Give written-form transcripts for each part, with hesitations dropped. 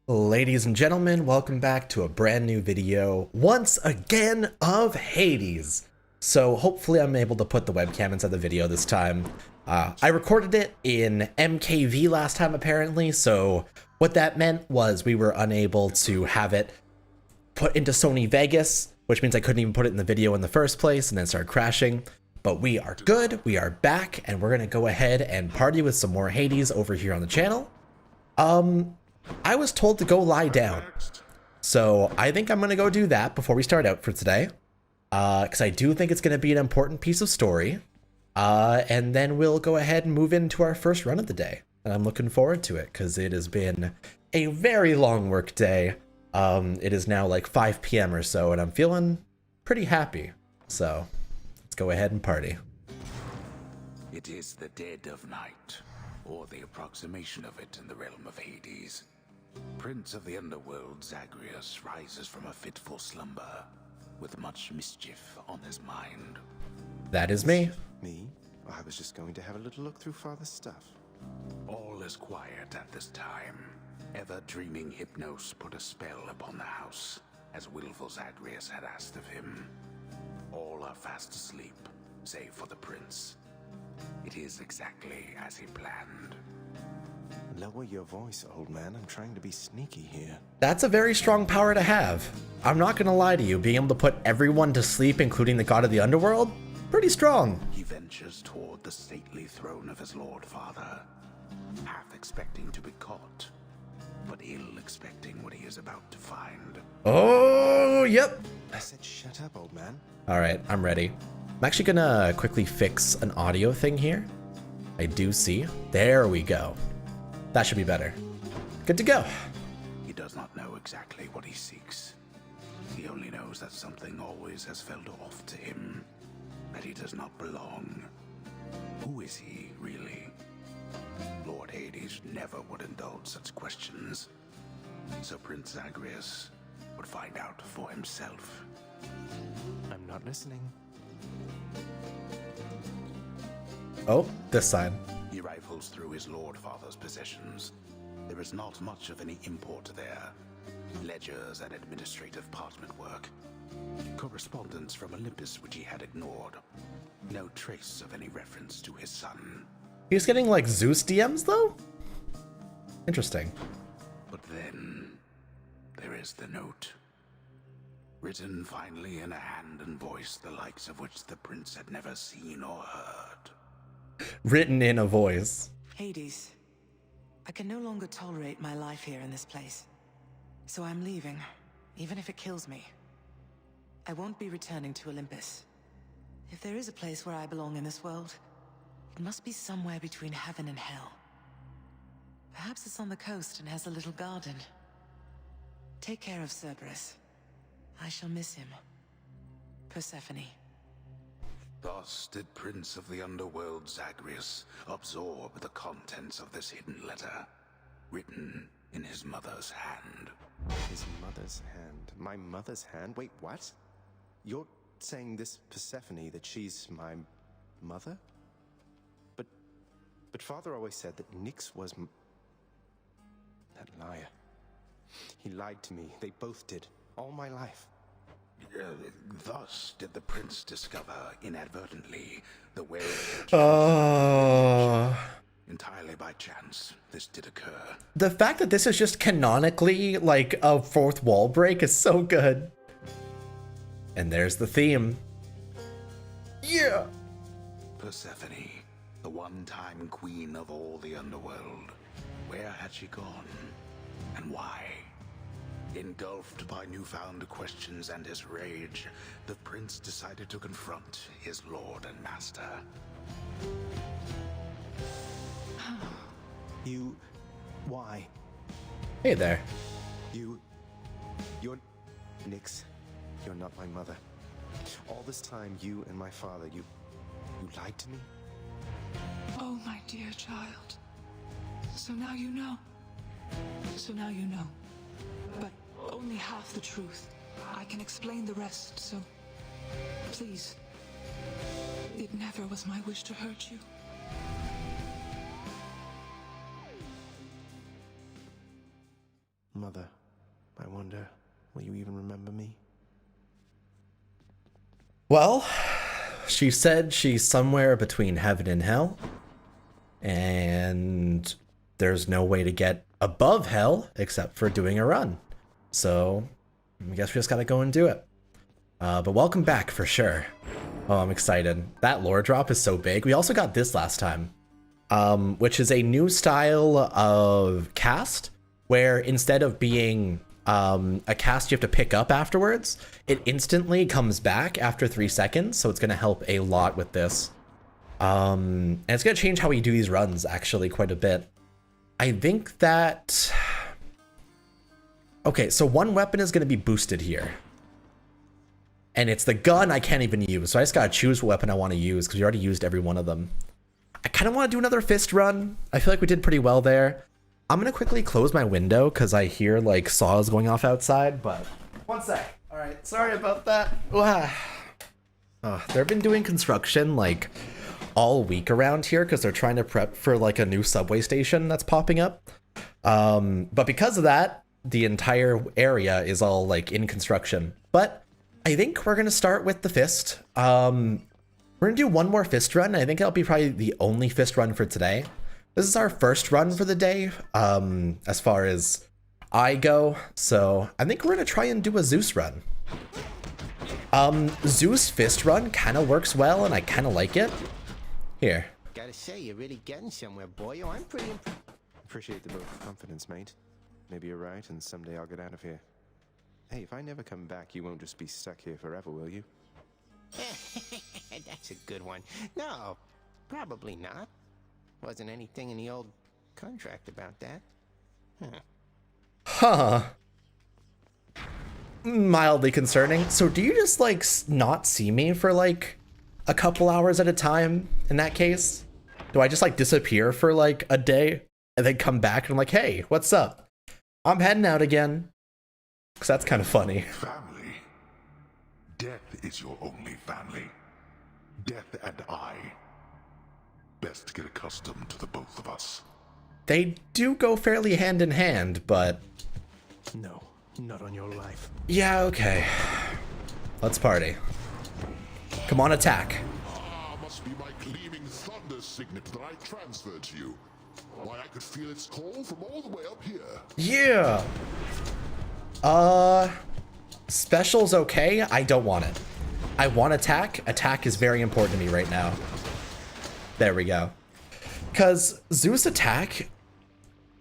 Ladies and gentlemen, welcome back to a brand new video, once again, of Hades. So hopefully I'm able to put the webcam inside the video this time. I recorded it in MKV last time apparently, so what that meant was we were unable to have it put into Sony Vegas, which means I couldn't even put it in the video in the first place and then start crashing. But we are good, we are back, and we're gonna go ahead and party with some more Hades over here on the channel. I was told to go lie down, so I think I'm gonna go do that before we start out for today, because I do think it's gonna be an important piece of story, and then we'll go ahead and move into our first run of the day, and I'm looking forward to it because it has been a very long work day. It is now like 5 p.m. or so, and I'm feeling pretty happy, so let's go ahead and party. It is the dead of night, or the approximation of it in the realm of Hades. Prince of the underworld Zagreus rises from a fitful slumber, with much mischief on his mind. That is me. Me? I was just going to have a little look through Father's stuff. All is quiet at this time. Ever-dreaming Hypnos put a spell upon the house, as willful Zagreus had asked of him. All are fast asleep, save for the prince. It is exactly as he planned. Lower your voice, old man. I'm trying to be sneaky here. That's a very strong power to have. I'm not gonna lie to you, being able to put everyone to sleep, including the god of the underworld, pretty strong. He ventures toward the stately throne of his lord father, half expecting to be caught, but ill expecting what he is about to find. Oh, yep. I said shut up, old man. All right, I'm ready. I'm actually gonna quickly fix an audio thing here. I do see. There we go. That should be better. Good to go. He does not know exactly what he seeks. He only knows that something always has felt off to him, that he does not belong. Who is he, really? Lord Hades never would indulge such questions, so Prince Zagreus would find out for himself. I'm not listening. Oh, this side. He rifles through his lord father's possessions. There is not much of any import there. Ledgers and administrative parchment work. Correspondence from Olympus which he had ignored. No trace of any reference to his son. He's getting like Zeus DMs though? Interesting. But then, there is the note. Written finally in a hand and voice the likes of which the prince had never seen or heard. Written in a voice. Hades, I can no longer tolerate my life here in this place. So I'm leaving, even if it kills me. I won't be returning to Olympus. If there is a place where I belong in this world, it must be somewhere between heaven and hell. Perhaps it's on the coast and has a little garden. Take care of Cerberus. I shall miss him. Persephone. Thus did Prince of the Underworld Zagreus absorb the contents of this hidden letter, written in his mother's hand. His mother's hand. My mother's hand? Wait, what? You're saying this Persephone, that she's my mother? But Father always said that Nyx was that liar. He lied to me. They both did. All my life. Thus did the prince discover inadvertently the way entirely by chance this did occur. The fact that this is just canonically like a fourth wall break is so good. And there's the theme. Yeah. Persephone, the one-time queen of all the underworld. Where had she gone? And why? Engulfed by newfound questions and his rage, the prince decided to confront his lord and master. You... Why? Hey there. You're... Nyx, you're not my mother. All this time, you and my father, you lied to me? Oh, my dear child. So now you know. So now you know. But only half the truth. I can explain the rest, so please. It never was my wish to hurt you. Mother, I wonder, will you even remember me? Well, she said she's somewhere between heaven and hell, and there's no way to get above hell except for doing a run. So I guess we just gotta go and do it. But welcome back for sure. Oh, I'm excited. That lore drop is so big. We also got this last time, which is a new style of cast where instead of being a cast you have to pick up afterwards, it instantly comes back after 3 seconds. So it's going to help a lot with this. And it's going to change how we do these runs actually quite a bit. I think that... Okay, so one weapon is going to be boosted here. And it's the gun I can't even use. So I just got to choose what weapon I want to use because we already used every one of them. I kind of want to do another fist run. I feel like we did pretty well there. I'm going to quickly close my window because I hear like saws going off outside, but one sec. All right, sorry about that. They've been doing construction like all week around here because they're trying to prep for like a new subway station that's popping up. But because of that, the entire area is all like in construction. But I think we're going to start with the fist. We're going to do one more fist run. I think that'll be probably the only fist run for today. This is our first run for the day, as far as I go. So I think we're going to try and do a Zeus run. Zeus fist run kind of works well, and I kind of like it. Here. Gotta say, you're really getting somewhere, boy. I'm pretty appreciate the vote of confidence, mate. Maybe you're right, and someday I'll get out of here. Hey, if I never come back, you won't just be stuck here forever, will you? That's a good one. No, probably not. Wasn't anything in the old contract about that. Huh. Mildly concerning. So do you just like not see me for like a couple hours at a time in that case? Do I just like disappear for like a day and then come back and I'm like, hey, what's up? I'm heading out again. Because that's kind of funny. Family. Death is your only family. Death and I. Best get accustomed to the both of us. They do go fairly hand in hand, but... No, not on your life. Yeah, okay. Let's party. Come on, attack. Must be my gleaming thunder signet that I transferred to you. Why, I could feel its call from all the way up here. Yeah. Special's okay. I don't want it. I want attack. Attack is very important to me right now. There we go. Because Zeus attack,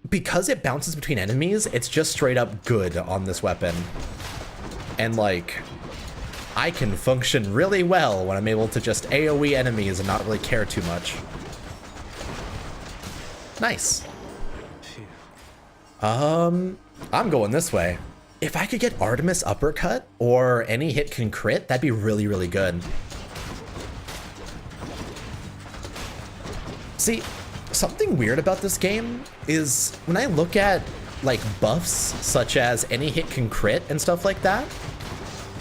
because it bounces between enemies, it's just straight up good on this weapon. And like, I can function really well when I'm able to just AoE enemies and not really care too much. Nice. I'm going this way. If I could get Artemis uppercut or any hit can crit, that'd be really, really good. See, something weird about this game is when I look at like buffs such as any hit can crit and stuff like that,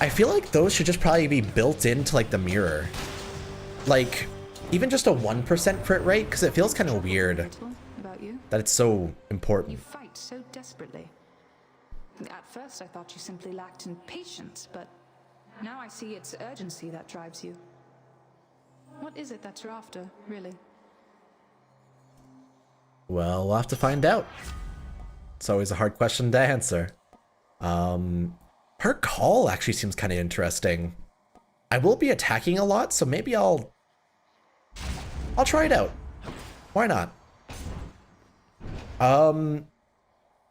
I feel like those should just probably be built into like the mirror. Like even just a 1% crit rate, because it feels kind of weird About you? that it's so You important. fight so desperately. At first, I thought you simply lacked in patience, but now I see it's urgency that drives you. What is it that you're after, really? Well, we'll have to find out. It's always a hard question to answer. Her call actually seems kind of interesting. I will be attacking a lot, so maybe I'll try it out. Why not?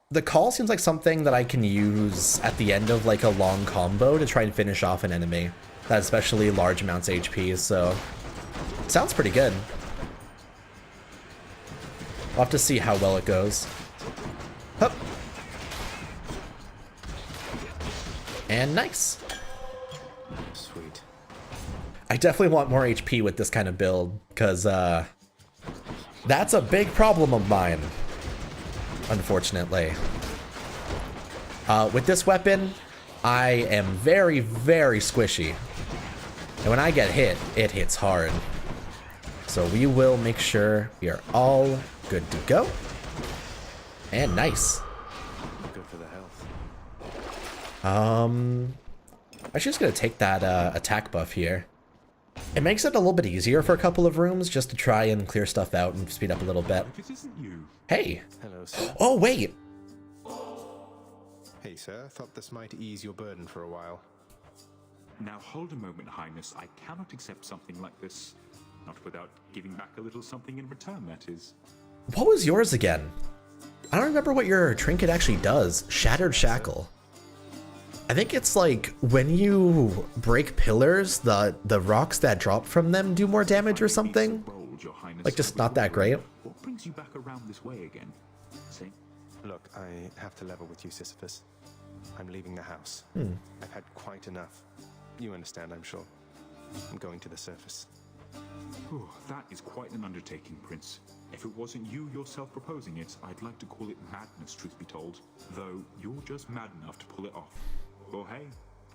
The call seems like something that I can use at the end of like a long combo to try and finish off an enemy. That especially large amounts of HP, so sounds pretty good. We'll have to see how well it goes. Hup. And nice. Sweet. I definitely want more HP with this kind of build, because that's a big problem of mine, unfortunately. With this weapon, I am very, very squishy. And when I get hit, it hits hard. So we will make sure we are all good to go. And nice. Good for that. her health. I'm just gonna take that attack buff here. It makes it a little bit easier for a couple of rooms just to try and clear stuff out and speed up a little bit. If it isn't you. Hey. Hello, sir. Oh, wait. Hey, sir. Thought this might ease your burden for a while. Now hold a moment, Highness. I cannot accept something like this. Not without giving back a little something in return, that is. What was yours again? I don't remember what your trinket actually does. Shattered Shackle. I think it's like when you break pillars, the rocks that drop from them do more damage or something. Like just not that great. What brings you back around this way again? Say. Look, I have to level with you, Sisyphus. I'm leaving the house. I've had quite enough. You understand, I'm sure. I'm going to the surface. Whew, that is quite an undertaking, Prince. If it wasn't you yourself proposing it, I'd like to call it madness, truth be told. Though you're just mad enough to pull it off. Well, hey,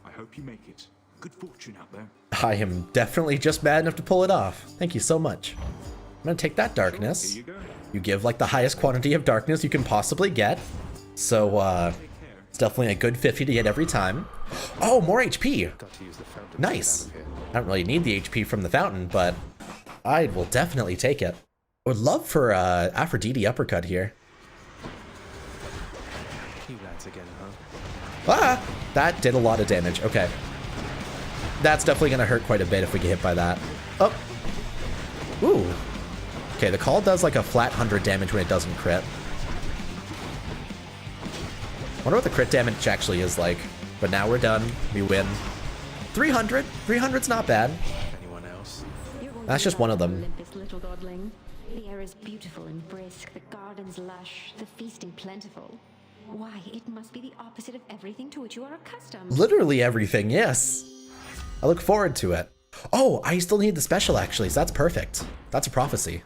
I hope you make it. Good fortune out there. I am definitely just mad enough to pull it off. Thank you so much. I'm gonna take that darkness. Here you go. You give like the highest quantity of darkness you can possibly get. So, it's definitely a good 50 to get every time. Oh, more HP. Got to use the fountain to get Nice. out of here. I don't really need the HP from the fountain, but I will definitely take it. I would love for Aphrodite uppercut here. You lads again, huh? Ah! That did a lot of damage. Okay. That's definitely going to hurt quite a bit if we get hit by that. Oh. Ooh. Okay, the call does like a flat 100 damage when it doesn't crit. Wonder what the crit damage actually is like. But now we're done. We win. 300. 300's not bad. Anyone else? That's just one of them. Olympus, little godling. The air is beautiful and brisk, the gardens lush, the feasting plentiful. Why, it must be the opposite of everything to which you are accustomed. Literally everything, yes. I look forward to it. Oh, I still need the special actually, so that's perfect. That's a prophecy.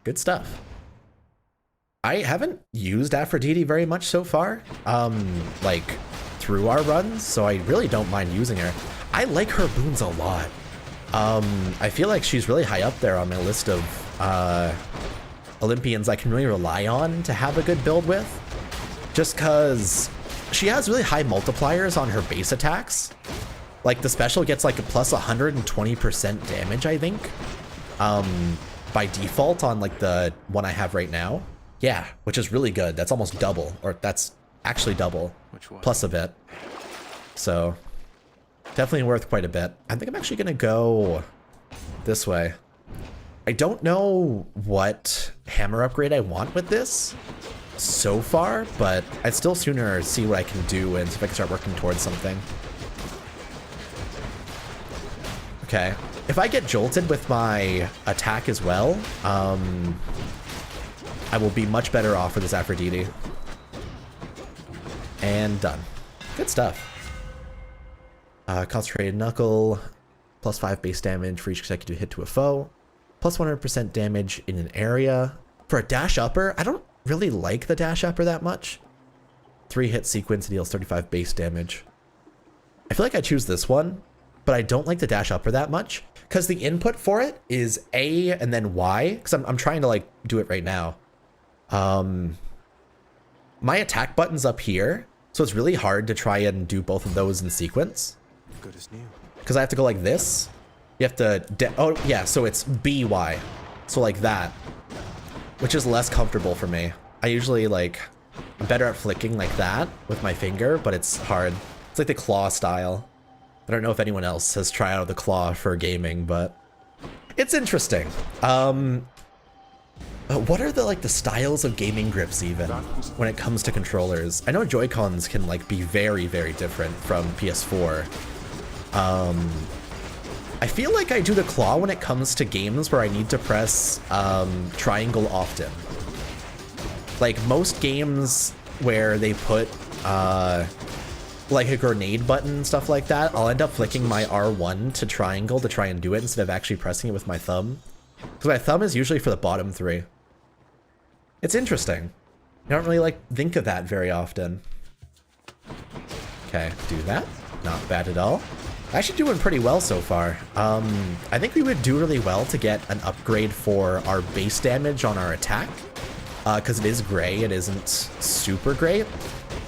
Good stuff. I haven't used Aphrodite very much so far, like through our runs, so I really don't mind using her. I like her boons a lot. I feel like she's really high up there on my list of Olympians I can really rely on to have a good build with. Just because she has really high multipliers on her base attacks. Like the special gets like a plus 120% damage, I think. By default on like the one I have right now. Yeah, which is really good. That's almost double, or that's actually double. Which one? Plus a bit. So definitely worth quite a bit. I think I'm actually gonna go this way. I don't know what hammer upgrade I want with this so far, but I'd still sooner see what I can do and see if I can start working towards something. Okay, if I get jolted with my attack as well, I will be much better off with this Aphrodite. And done. Good stuff. Concentrated Knuckle, plus 5 base damage for each consecutive hit to a foe, plus 100% damage in an area. For a dash upper, I don't really like the dash upper that much. 3 hit sequence and deals 35 base damage. I feel like I choose this one, but I don't like the dash upper that much because the input for it is A and then Y, because I'm trying to like do it right now. My attack button's up here, so it's really hard to try and do both of those in sequence. Good as new. Because I have to go like this. You have to, oh yeah, so it's BY. So like that, which is less comfortable for me. I usually like, I'm better at flicking like that with my finger, but it's hard. It's like the claw style. I don't know if anyone else has tried out the claw for gaming, but it's interesting. What are the like the styles of gaming grips even when it comes to controllers? I know Joy-Cons can like be very, very different from PS4. I feel like I do the claw when it comes to games where I need to press triangle often. Like most games where they put like a grenade button and stuff like that, I'll end up flicking my R1 to triangle to try and do it instead of actually pressing it with my thumb. Because my thumb is usually for the bottom 3. It's interesting. I don't really like think of that very often. Okay, do that. Not bad at all. Actually doing pretty well so far. I think we would do really well to get an upgrade for our base damage on our attack. Because it is gray, it isn't super great.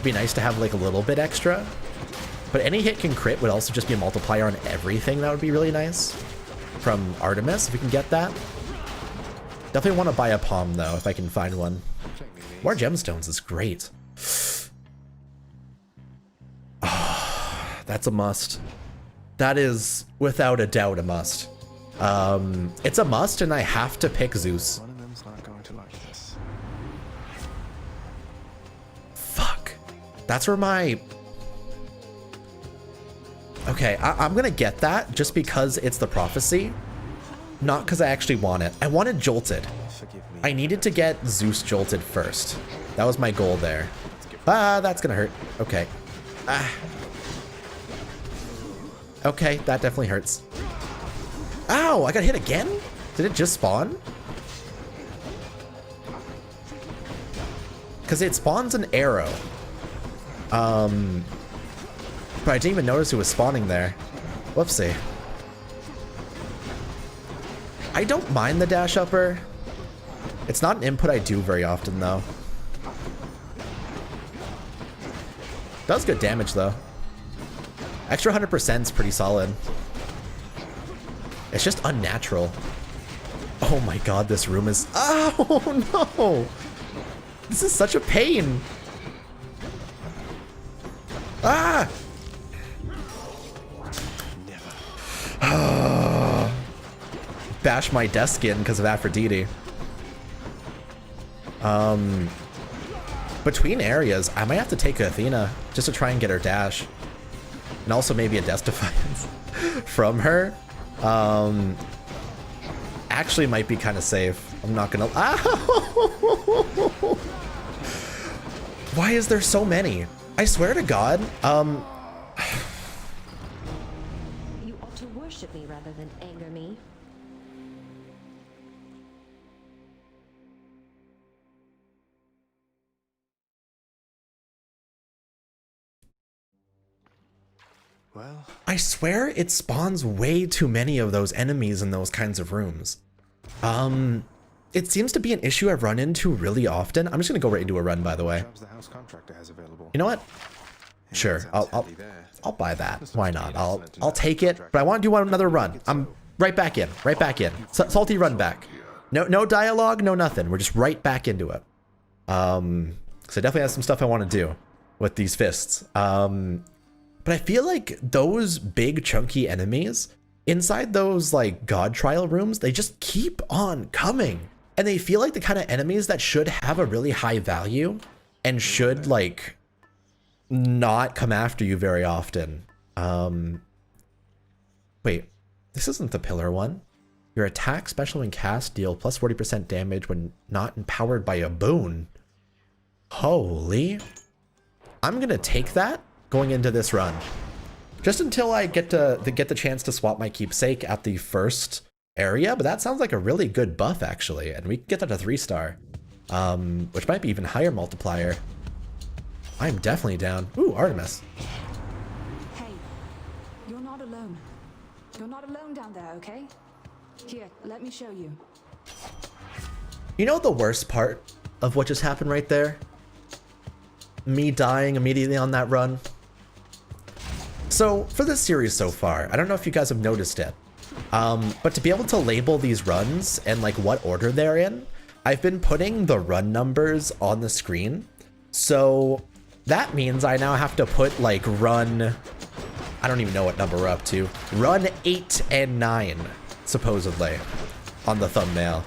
be nice to have like a little bit extra. But any hit can crit would also just be a multiplier on everything. That would be really nice. From Artemis, if we can get that. Definitely want to buy a palm though, if I can find one. More gemstones is great. Oh, that's a must. That is without a doubt a must. It's a must, and I have to pick Zeus. One of them's not going to like this. Fuck. That's where my... Okay, I'm gonna get that just because it's the prophecy. Not because I actually want it. I wanted Jolted. I needed to get Zeus Jolted first. That was my goal there. Ah, that's gonna hurt. Okay. Ah. Okay, that definitely hurts. Ow, I got hit again? Did it just spawn? Because it spawns an arrow. But I didn't even notice it was spawning there. Whoopsie. I don't mind the dash upper. It's not an input I do very often though. Does good damage though. Extra 100% is pretty solid. It's just unnatural. Oh my god, this room is... Oh no! This is such a pain! Ah! Bash my desk in because of Aphrodite. Between areas, I might have to take Athena just to try and get her dash. And also maybe a Death Defiance from her. Actually might be kind of safe. I'm not gonna... Ow! Why is there so many? I swear to God, You ought to worship me rather than anger me. Well, I swear it spawns way too many of those enemies in those kinds of rooms. It seems to be an issue I've run into really often. I'm just gonna go right into a run, by the way. jobs the house contractor has available. You know what? Sure, I'll buy that. Why not? I'll take it, but I want to do another run. I'm right back in, right back in. Salty run back. No dialogue, no nothing. We're just right back into it. So I definitely have some stuff I want to do with these fists. But I feel like those big chunky enemies inside those like god trial rooms, they just keep on coming. And they feel like the kind of enemies that should have a really high value and should like not come after you very often. Wait, this isn't the pillar one. Your attack, special, and cast deal plus 40% damage when not empowered by a boon. Holy. I'm gonna take that going into this run. Just until I get the chance to swap my keepsake at the first area, but that sounds like a really good buff actually, and we can get that to 3-star. Which might be even higher multiplier. I'm definitely down. Ooh, Artemis. Hey, you're not alone. You're not alone down there, okay? Here, let me show you. You know the worst part of what just happened right there? Me dying immediately on that run. So for this series so far, I don't know if you guys have noticed it, but to be able to label these runs and like what order they're in, I've been putting the run numbers on the screen. So that means I now have to put like run, I don't even know what number we're up to, run 8 and 9, supposedly, on the thumbnail,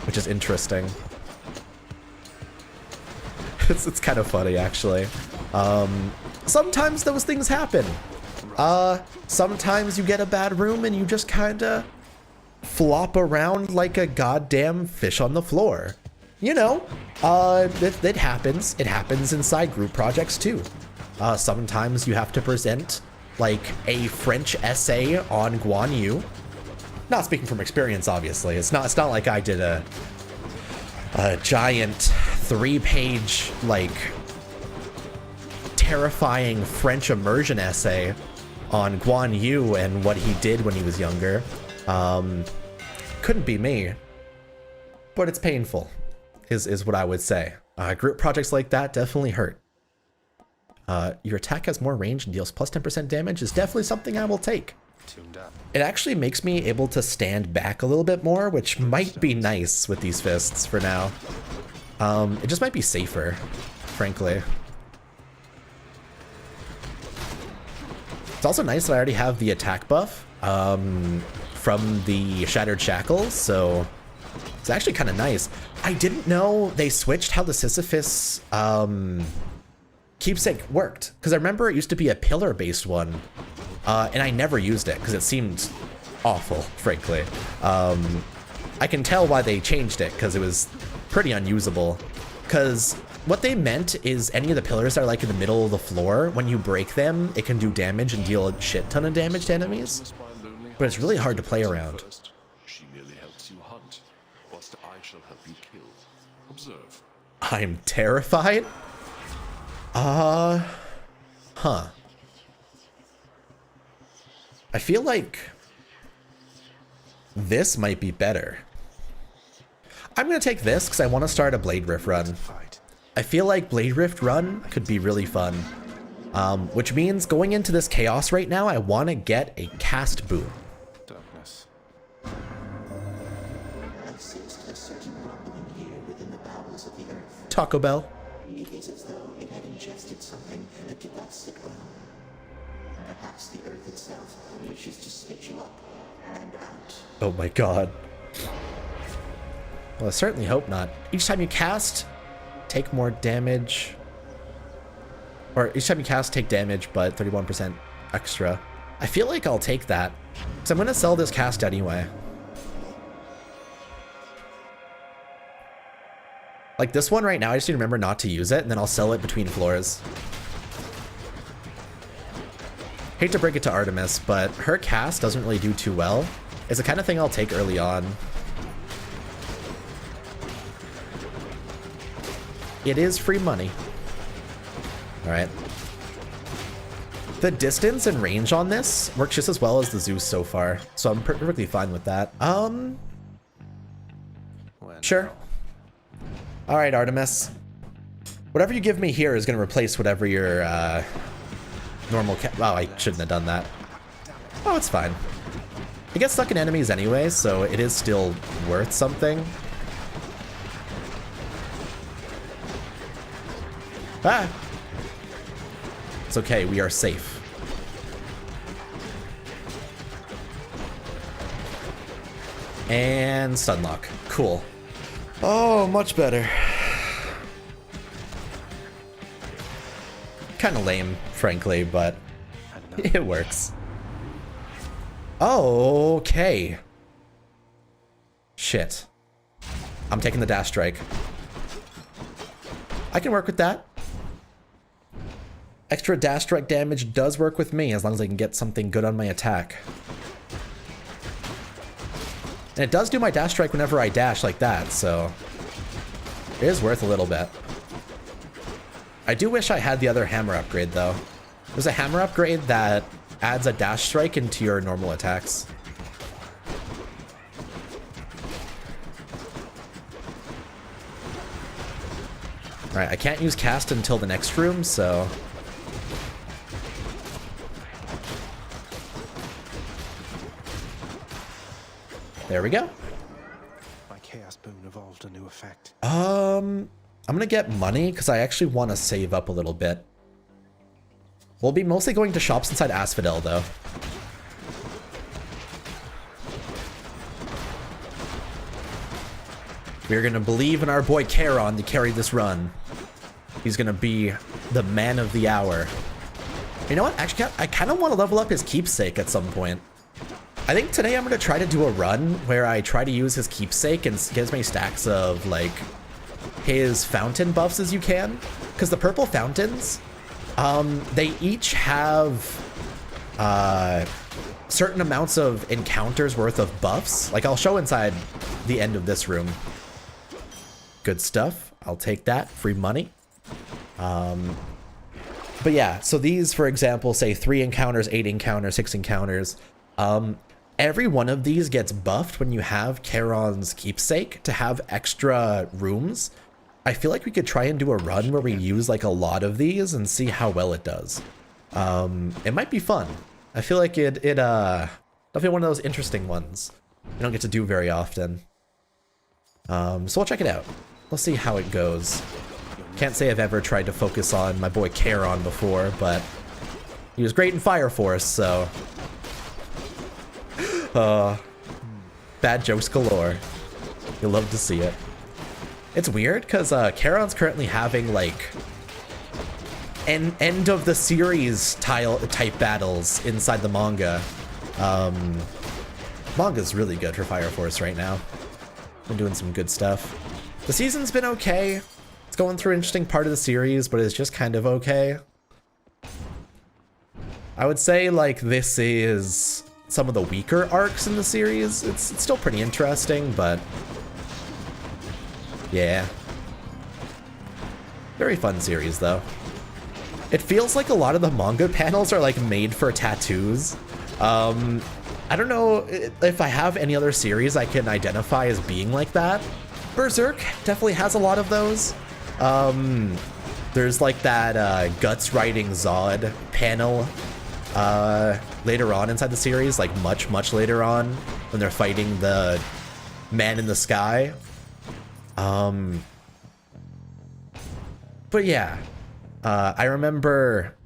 which is interesting. It's kind of funny actually. Sometimes those things happen. Sometimes you get a bad room and you just kind of flop around like a goddamn fish on the floor. You know, it happens. It happens inside group projects too. Sometimes you have to present like a French essay on Guan Yu. Not speaking from experience, obviously. It's not like I did a giant 3-page like terrifying French immersion essay on Guan Yu and what he did when he was younger. Couldn't be me, but it's painful, is what I would say. Group projects like that definitely hurt. Your attack has more range and deals plus 10% damage is definitely something I will take. Tuned up. It actually makes me able to stand back a little bit more, which might be nice with these fists for now. It just might be safer, frankly. It's also nice that I already have the attack buff from the Shattered Shackles, so it's actually kind of nice. I didn't know they switched how the Sisyphus keepsake worked, because I remember it used to be a pillar-based one, and I never used it because it seemed awful, frankly. I can tell why they changed it, because it was pretty unusable. Because what they meant is any of the pillars that are like in the middle of the floor, when you break them, it can do damage and deal a shit ton of damage to enemies. But it's really hard to play around. She merely helps you hunt, whilst I shall help you kill. Observe. I'm terrified? Huh. I feel like this might be better. I'm gonna take this because I want to start a Blade Rift run. I feel like Blade Rift run could be really fun. Which means going into this chaos right now, I want to get a cast boom. Darkness. I sensed a certain rumbling here within the bowels of the earth. Taco Bell. It is as though it had ingested something that did not sit well. Perhaps the earth itself wishes to spit you up and out. Oh my god. Well, I certainly hope not. Each time you cast, take more damage. Or each time you cast, take damage, but 31% extra. I feel like I'll take that, because I'm going to sell this cast anyway. Like this one right now, I just need to remember not to use it, and then I'll sell it between floors. Hate to break it to Artemis, but her cast doesn't really do too well. It's the kind of thing I'll take early on. It is free money. All right. The distance and range on this works just as well as the Zeus so far, so I'm perfectly fine with that. Sure. All right, Artemis. Whatever you give me here is going to replace whatever your normal wow, I shouldn't have done that. Oh, it's fine. It gets stuck in enemies anyway, so it is still worth something. Ah! It's okay, we are safe. And stunlock. Cool. Oh, much better. Kind of lame, frankly, but it works. Oh, okay. Shit. I'm taking the dash strike. I can work with that. Extra dash strike damage does work with me as long as I can get something good on my attack. And it does do my dash strike whenever I dash like that, so it is worth a little bit. I do wish I had the other hammer upgrade though. There's a hammer upgrade that adds a dash strike into your normal attacks. Alright, I can't use cast until the next room, so there we go. My chaos boon evolved a new effect. I'm gonna get money because I actually want to save up a little bit. We'll be mostly going to shops inside Asphodel though. We're gonna believe in our boy Charon to carry this run. He's gonna be the man of the hour. You know what? Actually, I kind of want to level up his keepsake at some point. I think today I'm going to try to do a run where I try to use his keepsake and get as many stacks of, like, his fountain buffs as you can. Because the purple fountains, they each have certain amounts of encounters worth of buffs. Like, I'll show inside the end of this room. Good stuff. I'll take that. Free money. But yeah, so these, for example, say 3 encounters, 8 encounters, 6 encounters. Every one of these gets buffed when you have Charon's keepsake to have extra rooms. I feel like we could try and do a run where we use like a lot of these and see how well it does. It might be fun. I feel like it definitely one of those interesting ones we don't get to do very often. So we'll check it out. We'll see how it goes. Can't say I've ever tried to focus on my boy Charon before, but he was great in Fire Force, so bad jokes galore. You'll love to see it. It's weird because Charon's currently having like end of the series type battles inside the manga. Manga's really good for Fire Force right now. Been doing some good stuff. The season's been okay. It's going through an interesting part of the series, but it's just kind of okay. I would say like this is some of the weaker arcs in the series. It's still pretty interesting, but yeah. Very fun series though. It feels like a lot of the manga panels are like made for tattoos. I don't know if I have any other series I can identify as being like that. Berserk definitely has a lot of those. There's like that Guts riding Zod panel later on inside the series, like much later on when they're fighting the man in the sky. But yeah, I remember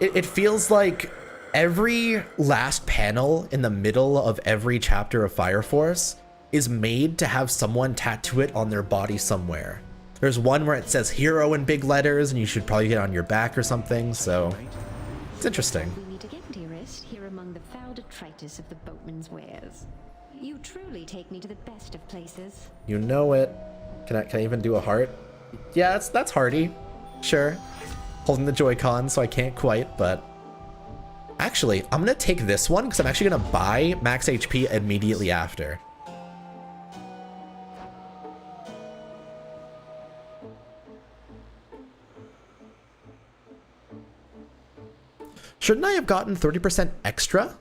it feels like every last panel in the middle of every chapter of Fire Force is made to have someone tattoo it on their body somewhere. There's one where it says hero in big letters and you should probably get it on your back or something, so it's interesting. We meet again, dearest, here among the foul detritus of the boatman's wares. You truly take me to the best of places. You know it. Can I even do a heart? Yeah, that's hearty. Sure. Holding the Joy-Con, so I can't quite, but actually, I'm gonna take this one because I'm actually gonna buy max HP immediately after. Shouldn't I have gotten 30% extra?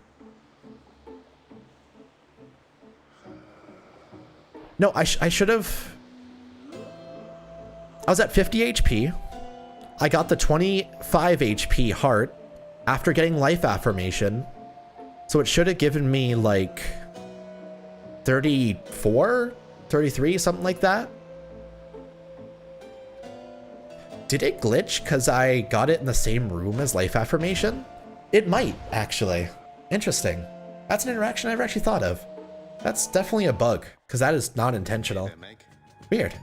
No, I should have. I was at 50 HP. I got the 25 HP heart after getting life affirmation. So it should have given me like 34, 33, something like that. Did it glitch because I got it in the same room as life affirmation? It might, actually. Interesting. That's an interaction I never actually thought of. That's definitely a bug, because that is not intentional. Weird.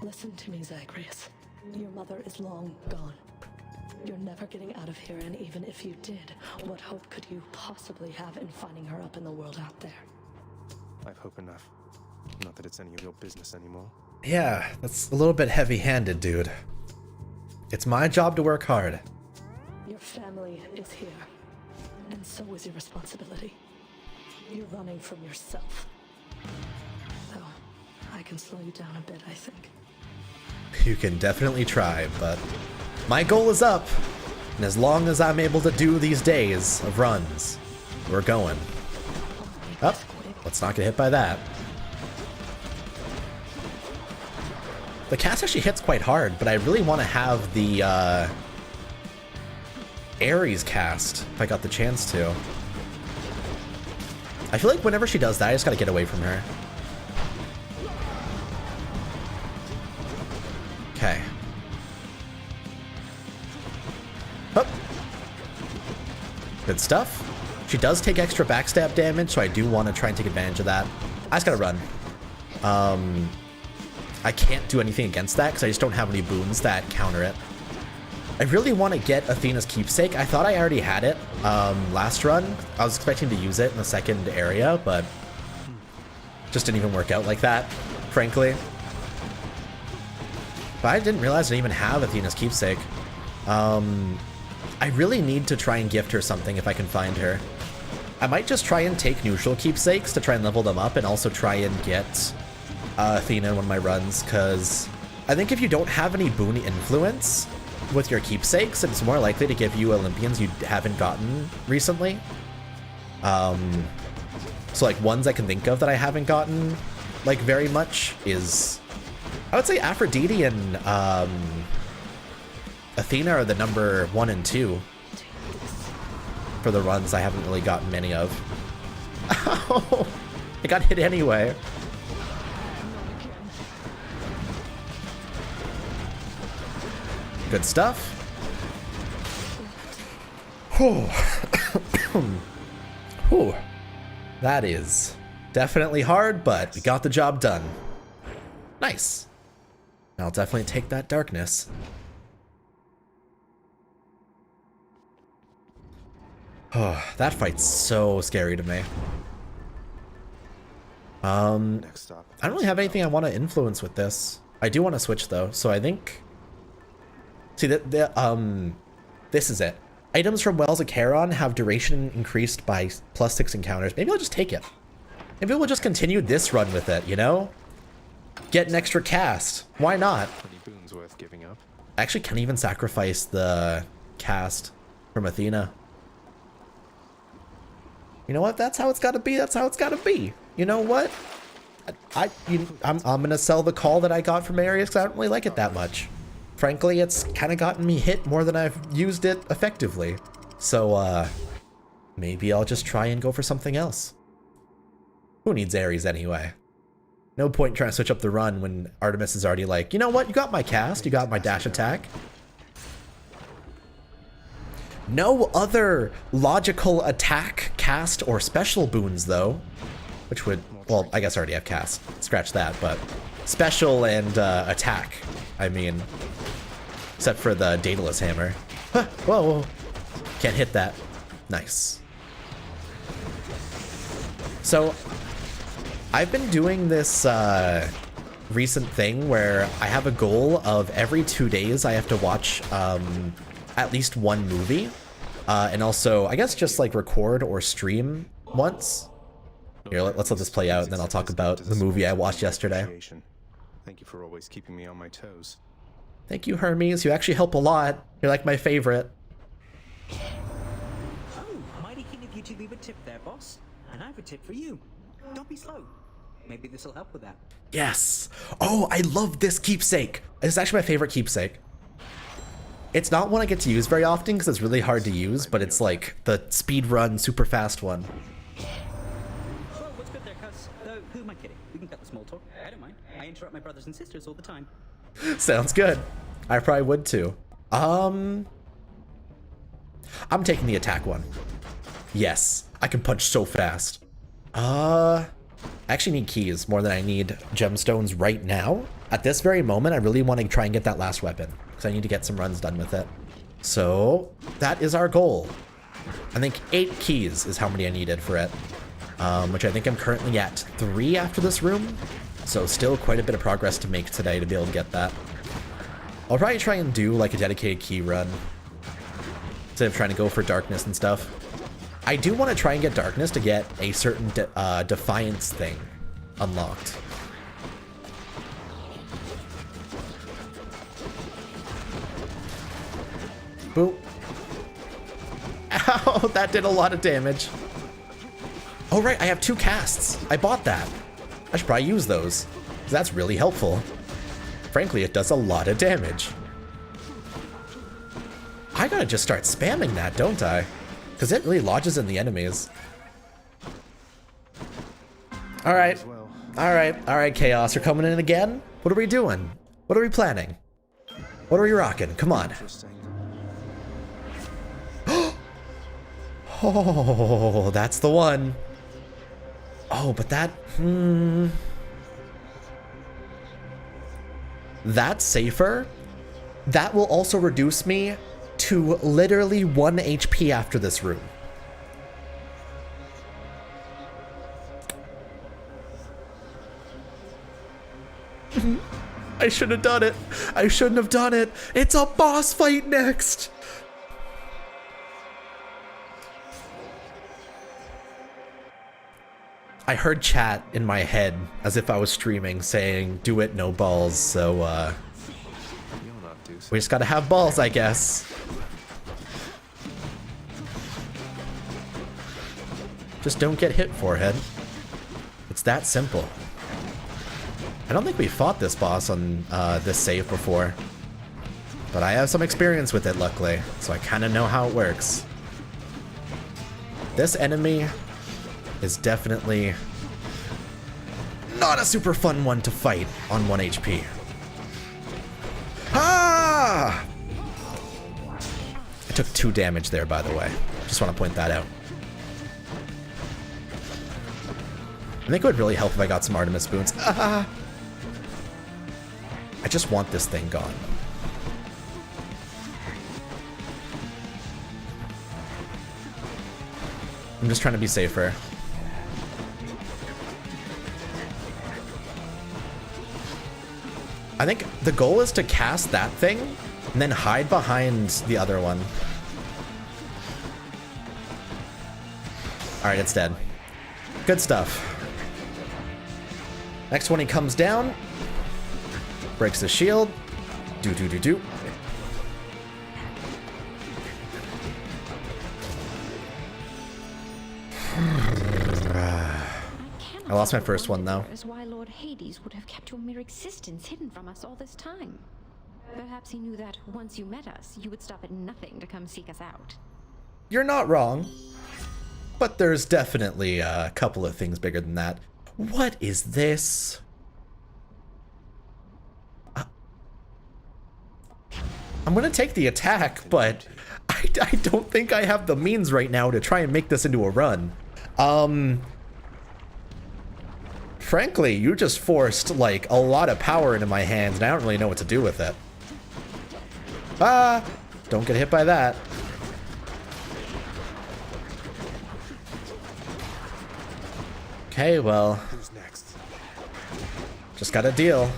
Listen to me, Zagreus. Your mother is long gone. You're never getting out of here, and even if you did, what hope could you possibly have in finding her up in the world out there? I've hope enough. Not that it's any of your business anymore. Yeah, that's a little bit heavy-handed, dude. It's my job to work hard. Your family is here, and so is your responsibility. You're running from yourself. Though, I can slow you down a bit, I think. You can definitely try, but my goal is up. And as long as I'm able to do these days of runs, we're going. Oh, let's not get hit by that. The cast actually hits quite hard, but I really want to have the Ares cast if I got the chance to. I feel like whenever she does that, I just gotta get away from her. Okay. Oh. Good stuff. She does take extra backstab damage, so I do want to try and take advantage of that. I just gotta run. I can't do anything against that because I just don't have any boons that counter it. I really want to get Athena's keepsake. I thought I already had it last run. I was expecting to use it in the second area, but just didn't even work out like that, frankly. But I didn't realize I didn't even have Athena's keepsake. I really need to try and gift her something if I can find her. I might just try and take neutral keepsakes to try and level them up and also try and get Athena in one of my runs, because I think if you don't have any boon influence with your keepsakes, it's more likely to give you Olympians you haven't gotten recently. So like ones I can think of that I haven't gotten like very much is I would say Aphrodite and Athena are the number 1 and 2 for the runs I haven't really gotten many of. Oh, I got hit anyway. Good stuff. Whew. Whew. That is definitely hard, but we got the job done. Nice. I'll definitely take that darkness. Oh, that fight's so scary to me. Next stop. I don't really have anything I want to influence with this. I do want to switch though, so I think. See this is it. Items from Wells of Charon have duration increased by +6 encounters. Maybe I'll just take it. Maybe we'll just continue this run with it, you know? Get an extra cast. Why not? 20 boons worth giving up. I actually can't even sacrifice the cast from Athena. You know what? That's how it's gotta be. That's how it's gotta be. You know what? I'm gonna sell the call that I got from Arius because I don't really like it that much. Frankly, it's kind of gotten me hit more than I've used it effectively. So, maybe I'll just try and go for something else. Who needs Ares anyway? No point trying to switch up the run when Artemis is already like, you know what? You got my cast. You got my dash attack. No other logical attack, cast, or special boons, though. Which would, well, I guess I already have cast. Scratch that, but special and attack, I mean. Except for the Daedalus hammer. Huh, whoa, whoa. Can't hit that. Nice. So, I've been doing this recent thing where I have a goal of every 2 days I have to watch at least one movie. And also, I guess just like record or stream once. Here, let's let this play out and then I'll talk about the movie I watched yesterday. Thank you for always keeping me on my toes. Thank you, Hermes. You actually help a lot. You're like my favorite. Oh, mighty keen of you to leave a tip there, boss. And I have a tip for you. Don't be slow. Maybe this will help with that. Yes. Oh, I love this keepsake. It's actually my favorite keepsake. It's not one I get to use very often because it's really hard to use, but it's like the speed run, super fast one. Well, what's good there, cuz? Who am I kidding? We can cut the small talk. I don't mind. I interrupt my brothers and sisters all the time. Sounds good. I probably would too. I'm taking the attack one. Yes, I can punch so fast. I actually need keys more than I need gemstones right now. At this very moment, I really want to try and get that last weapon because I need to get some runs done with it. So that is our goal. I think 8 keys is how many I needed for it, which I think I'm currently at 3 after this room. So still quite a bit of progress to make today to be able to get that. I'll probably try and do like a dedicated key run instead of trying to go for darkness and stuff. I do want to try and get darkness to get a certain defiance thing unlocked. Boop. Ow, that did a lot of damage. Oh right, I have 2 casts. I bought that. I should probably use those. That's really helpful. Frankly, it does a lot of damage. I gotta just start spamming that, don't I? Because it really lodges in the enemies. Alright. Alright, Chaos. You're coming in again? What are we doing? What are we planning? What are we rocking? Come on. Oh, that's the one. Oh, but that... That's safer. That will also reduce me to literally 1 HP after this room. I should have done it. I shouldn't have done it. It's a boss fight next. I heard chat in my head as if I was streaming saying, do it, no balls, so, we just gotta have balls, I guess. Just don't get hit, forehead. It's that simple. I don't think we fought this boss on this save before. But I have some experience with it, luckily, so I kind of know how it works. This enemy is definitely not a super fun one to fight on 1 HP. Ah! I took 2 damage there, by the way. Just want to point that out. I think it would really help if I got some Artemis Spoons. Ah! I just want this thing gone. I'm just trying to be safer. I think the goal is to cast that thing and then hide behind the other one. Alright, it's dead. Good stuff. Next one, he comes down, breaks the shield. Do. I lost my first one though. Is why Lord Hades would have kept your mere existence hidden from us all this time. Perhaps he knew that once you met us, you would stop at nothing to come seek us out. You're not wrong, but there's definitely a couple of things bigger than that. What is this? I'm gonna take the attack, but I don't think I have the means right now to try and make this into a run. Frankly, you just forced like a lot of power into my hands, and I don't really know what to do with it. Ah! Don't get hit by that. Okay, well, Who's next? just gotta deal.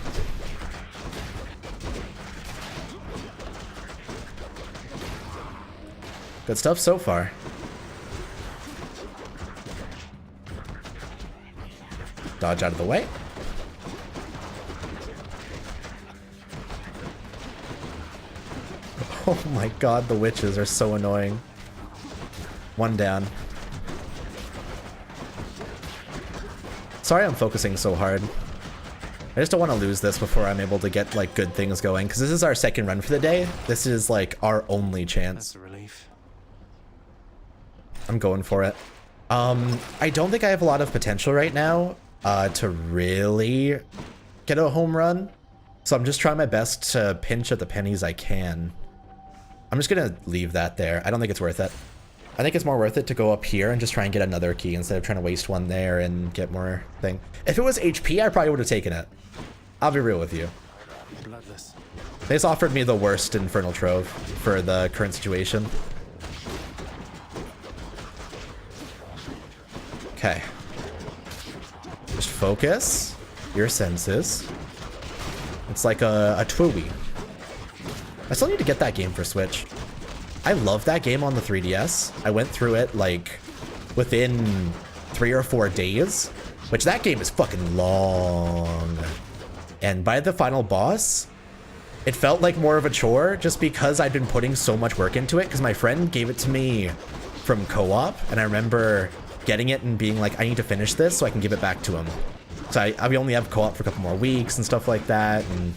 Good stuff so far. Dodge out of the way. Oh my god, the witches are so annoying. One down. Sorry I'm focusing so hard. I just don't want to lose this before I'm able to get like good things going, because this is our second run for the day. This is like our only chance. That's a relief. I'm going for it. I don't think I have a lot of potential right now to really get a home run. So I'm just trying my best to pinch at the pennies I can. I'm just gonna leave that there. I don't think it's worth it. I think it's more worth it to go up here and just try and get another key instead of trying to waste one there and get more thing. If it was HP, I probably would have taken it. I'll be real with you. Bloodless. They just offered me the worst Infernal Trove for the current situation. Okay. Just focus your senses. It's like a Twooey. I still need to get that game for Switch. I love that game on the 3DS. I went through it like within 3 or 4 days, which that game is fucking long. And by the final boss, it felt like more of a chore just because I'd been putting so much work into it, because my friend gave it to me from co-op, and I remember getting it and being like, I need to finish this so I can give it back to him. So I only have co-op for a couple more weeks and stuff like that, and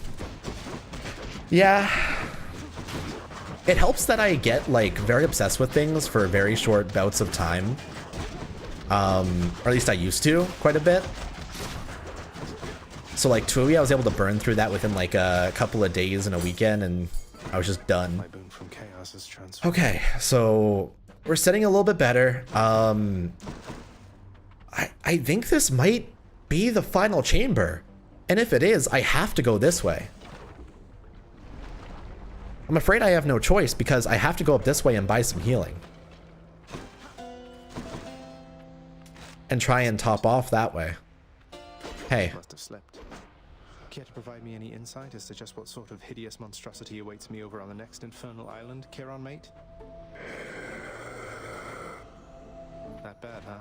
yeah. It helps that I get like very obsessed with things for very short bouts of time. Or at least I used to quite a bit. So like Twooey, I was able to burn through that within like a couple of days and a weekend, and I was just done. My boon from chaos is transferred. Okay, so we're setting a little bit better. I think this might be the final chamber. And if it is, I have to go this way. I'm afraid I have no choice because I have to go up this way and buy some healing. And try and top off that way. Hey. Must have slept. Care to provide me any insight as to just what sort of hideous monstrosity awaits me over on the next infernal island, Chiron mate? That bad, huh?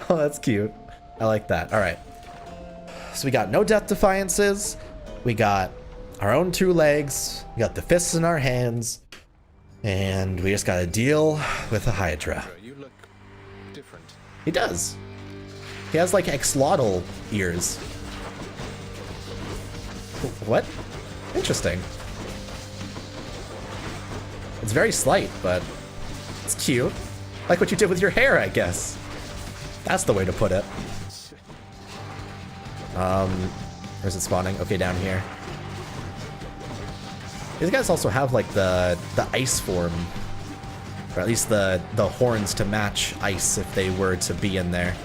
Oh, that's cute. I like that. All right. So we got no death defiances. We got our own 2 legs. We got the fists in our hands. And we just got to deal with a Hydra. You look different. He does. He has like axolotl ears. What? Interesting. It's very slight, but it's cute. Like what you did with your hair, I guess. That's the way to put it. Where's it spawning? Okay, down here. These guys also have like the ice form. Or at least the horns to match ice if they were to be in there.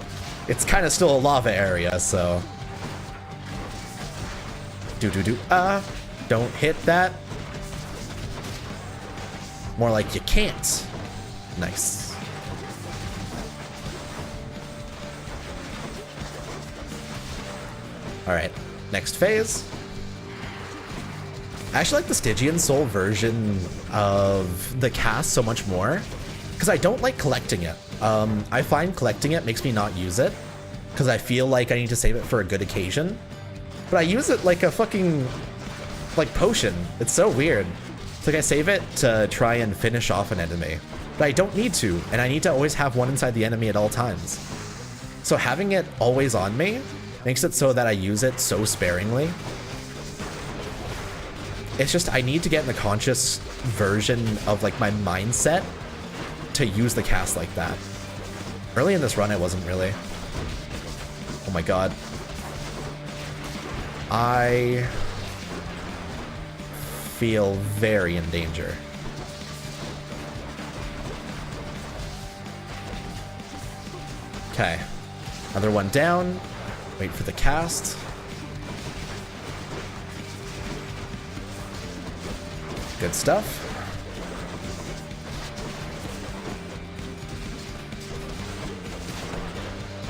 It's kind of still a lava area, so... Don't hit that. More like you can't. Nice. Alright, next phase. I actually like the Stygian Soul version of the cast so much more, because I don't like collecting it. I find collecting it makes me not use it, because I feel like I need to save it for a good occasion. But I use it like a fucking, like, potion. It's so weird. It's like I save it to try and finish off an enemy. But I don't need to, and I need to always have one inside the enemy at all times. So having it always on me makes it so that I use it so sparingly. It's just, I need to get in the conscious version of, like, my mindset to use the cast like that. Early in this run, I wasn't really. Oh my god. I feel very in danger. Okay. Another one down. Wait for the cast. Good stuff.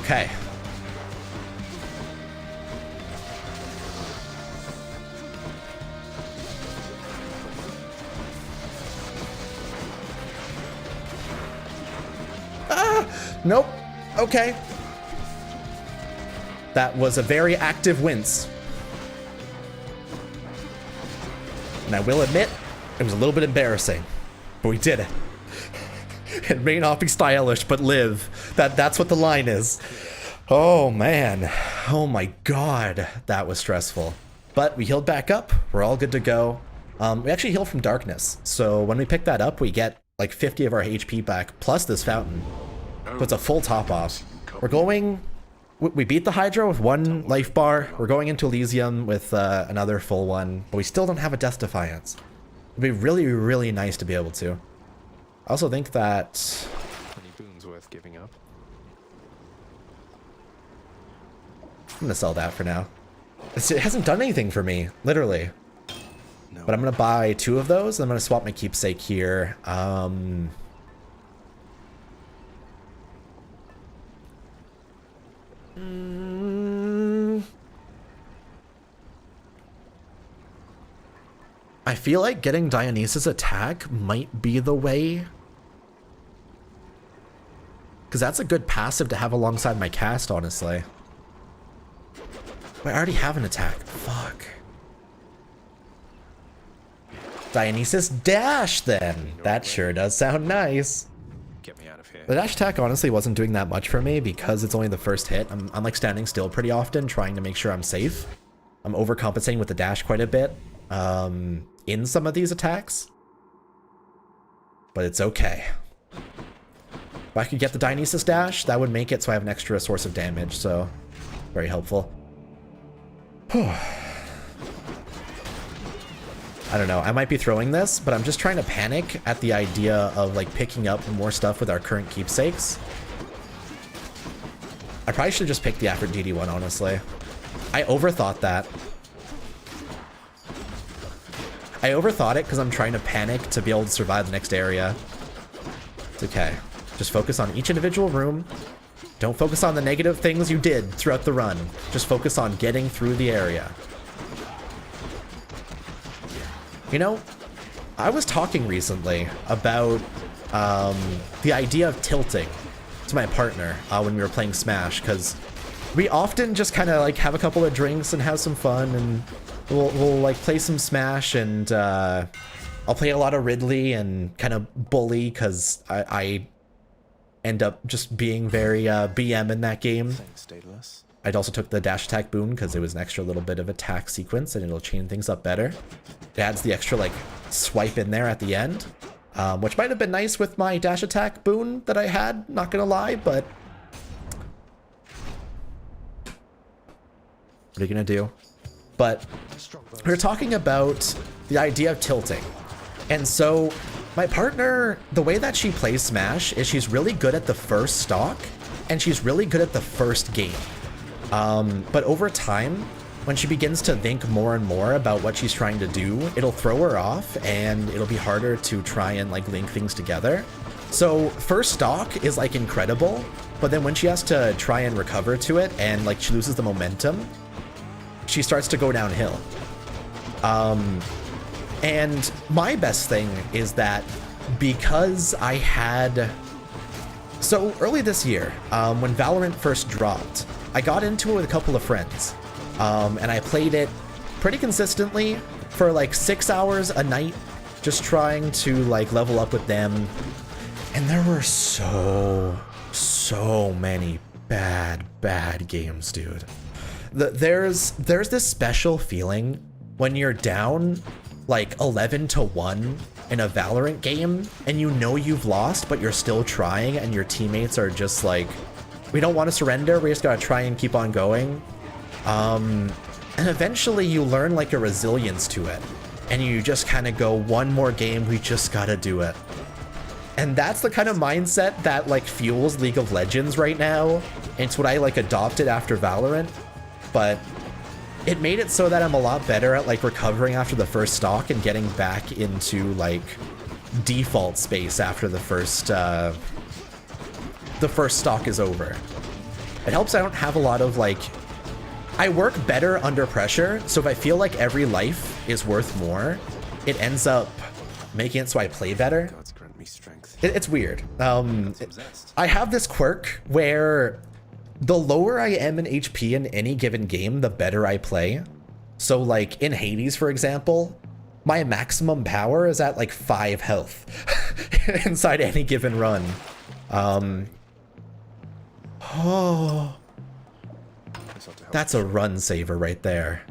Okay. Nope. Okay. That was a very active wince. And I will admit, it was a little bit embarrassing, but we did it. It may not be stylish, but live. That's what the line is. Oh man. Oh my god. That was stressful. But we healed back up. We're all good to go. We actually healed from darkness. So when we pick that up, we get like 50 of our HP back, plus this fountain. So it's a full top off. We're going... We beat the Hydra with 1 life bar. We're going into Elysium with another full one. But we still don't have a Death Defiance. It'd be really, really nice to be able to. I also think that... Any boons worth giving up? I'm gonna sell that for now. It hasn't done anything for me, literally. No. But I'm gonna buy 2 of those, and I'm gonna swap my keepsake here. I feel like getting Dionysus' attack might be the way. Because that's a good passive to have alongside my cast, honestly. Wait, I already have an attack. Fuck. Dionysus dash, then. That sure does sound nice. Get me out of here. The dash attack honestly wasn't doing that much for me because it's only the first hit. I'm like standing still pretty often, trying to make sure I'm safe. I'm overcompensating with the dash quite a bit in some of these attacks. But it's okay. If I could get the Dionysus dash, that would make it so I have an extra source of damage, so very helpful. I don't know, I might be throwing this, but I'm just trying to panic at the idea of like picking up more stuff with our current keepsakes. I probably should have just picked the Aphrodite one, honestly. I overthought that. I overthought it because I'm trying to panic to be able to survive the next area. It's okay. Just focus on each individual room. Don't focus on the negative things you did throughout the run. Just focus on getting through the area. You know, I was talking recently about the idea of tilting to my partner when we were playing Smash, because we often just kind of like have a couple of drinks and have some fun, and we'll like play some Smash, and I'll play a lot of Ridley and kind of bully because I end up just being very BM in that game. Thanks, Daedalus. I also took the dash attack boon because it was an extra little bit of attack sequence and it'll chain things up better. It adds the extra like swipe in there at the end, which might have been nice with my dash attack boon that I had, not gonna lie, but what are you gonna do? But we were talking about the idea of tilting. And so my partner, the way that she plays Smash is she's really good at the first stock and she's really good at the first game. But over time, when she begins to think more and more about what she's trying to do, it'll throw her off and it'll be harder to try and like link things together. So first stock is like incredible, but then when she has to try and recover to it and like she loses the momentum, she starts to go downhill. And my best thing is that because I had... So early this year, when Valorant first dropped, I got into it with a couple of friends. And I played it pretty consistently for like 6 hours a night, just trying to like level up with them. And there were so many bad games, dude. There's this special feeling when you're down like 11-1 in a Valorant game and you know you've lost, but you're still trying and your teammates are just like, we don't want to surrender, we just gotta try and keep on going. And eventually you learn like a resilience to it and you just kind of go, one more game, we just gotta do it. And that's the kind of mindset that like fuels League of Legends right now. It's what I like adopted after Valorant, but it made it so that I'm a lot better at like recovering after the first stock and getting back into like default space after the first stock is over. It helps I don't have a lot of like, I work better under pressure, so if I feel like every life is worth more, it ends up making it so I play better. God's grant me strength. It's weird. I have this quirk where the lower I am in HP in any given game, the better I play. So like in Hades, for example, my maximum power is at like 5 health inside any given run. Oh, that's a run saver right there.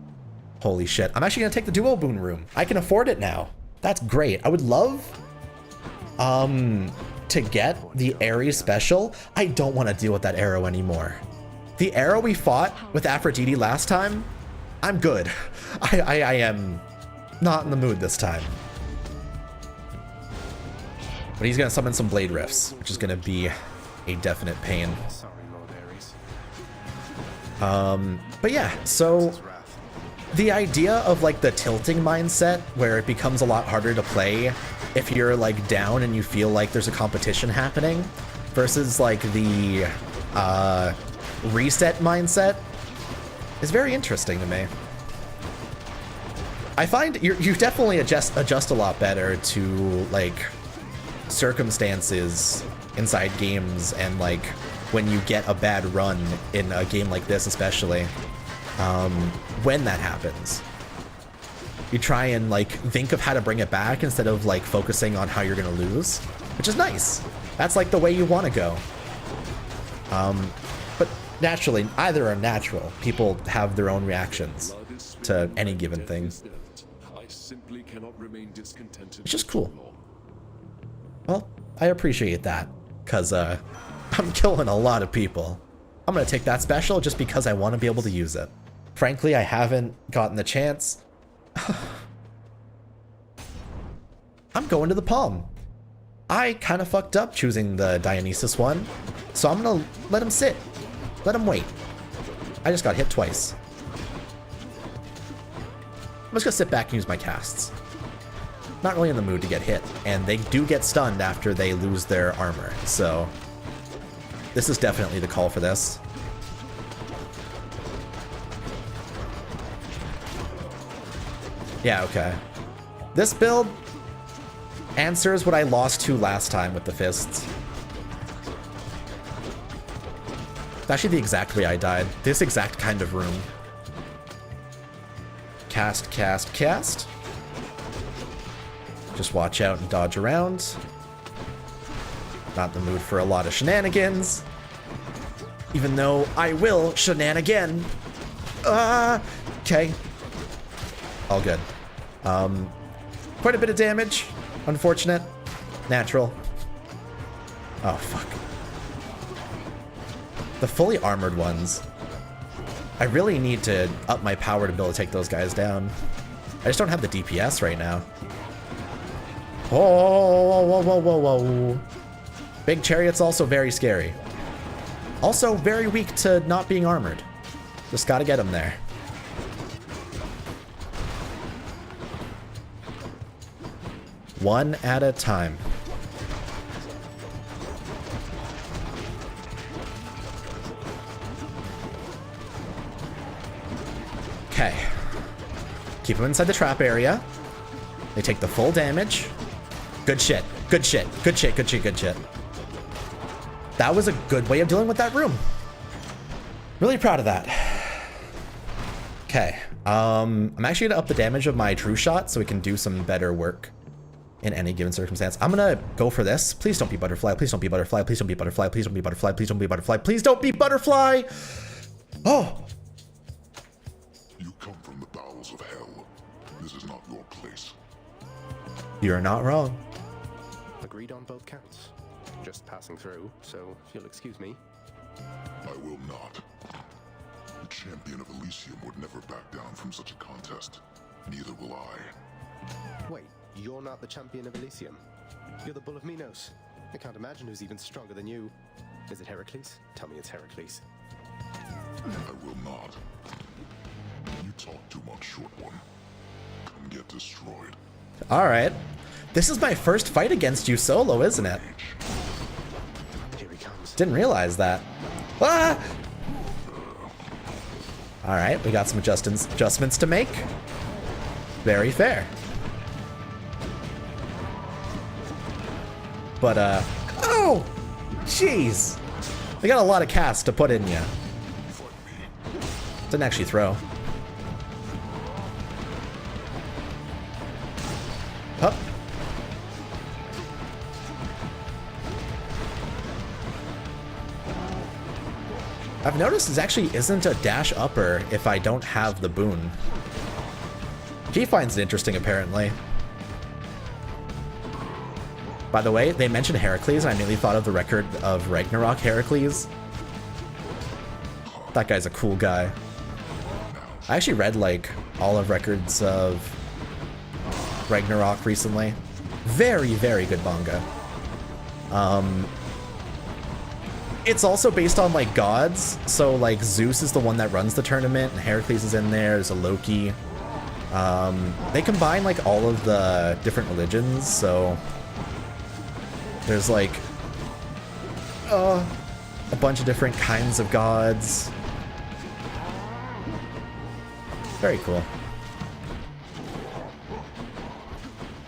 Holy shit. I'm actually gonna take the duo boon room. I can afford it now. That's great. I would love to get the Ares special. I don't want to deal with that arrow anymore. The arrow we fought with Aphrodite last time, I'm good. I am not in the mood this time. But he's gonna summon some blade rifts, which is gonna be a definite pain. Sorry, Lord Ares. But yeah, so the idea of like the tilting mindset where it becomes a lot harder to play if you're like down and you feel like there's a competition happening versus like the reset mindset is very interesting to me. I find you definitely adjust a lot better to like circumstances inside games, and like when you get a bad run in a game like this especially, when that happens. You try and like think of how to bring it back instead of like focusing on how you're gonna lose, which is nice. That's like the way you want to go. But naturally, either are natural. People have their own reactions to any given thing. It's just cool. Well, I appreciate that, because I'm killing a lot of people. I'm gonna take that special just because I want to be able to use it. Frankly, I haven't gotten the chance. I'm going to the Palm. I kind of fucked up choosing the Dionysus one, so I'm gonna let him sit. Let him wait. I just got hit twice. I'm just gonna sit back and use my casts. Not really in the mood to get hit, and they do get stunned after they lose their armor, so this is definitely the call for this. Yeah, okay. This build answers what I lost to last time with the fists. It's actually the exact way I died. This exact kind of room. Cast, cast, cast. Just watch out and dodge around. Not in the mood for a lot of shenanigans. Even though I will shenanigan. Okay. All good. Quite a bit of damage. Unfortunate. Natural. Oh, fuck. The fully armored ones. I really need to up my power to be able to take those guys down. I just don't have the DPS right now. Whoa, whoa, whoa, whoa, whoa. Big Chariot's also very scary. Also very weak to not being armored. Just gotta get him there. One at a time. Okay. Keep them inside the trap area. They take the full damage. Good shit. Good shit. Good shit. Good shit. Good shit. That was a good way of dealing with that room. Really proud of that. Okay. I'm actually gonna up the damage of my true shot so we can do some better work in any given circumstance. I'm gonna go for this. Please don't be butterfly. Please don't be butterfly. Please don't be butterfly. Please don't be butterfly. Please don't be butterfly. Please don't be butterfly. Oh. You come from the bowels of hell. This is not your place. You're not wrong. Agreed on both counts. Just passing through, so if you'll excuse me. I will not. The champion of Elysium would never back down from such a contest. Neither will I. Wait, you're not the champion of Elysium? You're the Bull of Minos. I can't imagine who's even stronger than you. Is it Heracles? Tell me it's Heracles. I will not. You talk too much, short one. Come get destroyed. Alright. This is my first fight against you solo, isn't it? Here he comes. Didn't realize that. Ah! Alright, we got some adjustments to make. Very fair. But, oh! Jeez! They got a lot of cast to put in ya. Didn't actually throw. Hup. I've noticed this actually isn't a dash upper if I don't have the boon. He finds it interesting, apparently. By the way, they mentioned Heracles, and I immediately thought of the record of Ragnarok Heracles. That guy's a cool guy. I actually read, like, all of records of Ragnarok recently. Very, very good manga. It's also based on, like, gods. So, like, Zeus is the one that runs the tournament, and Heracles is in there. There's a Loki. They combine, like, all of the different religions, so there's, like, a bunch of different kinds of gods. Very cool.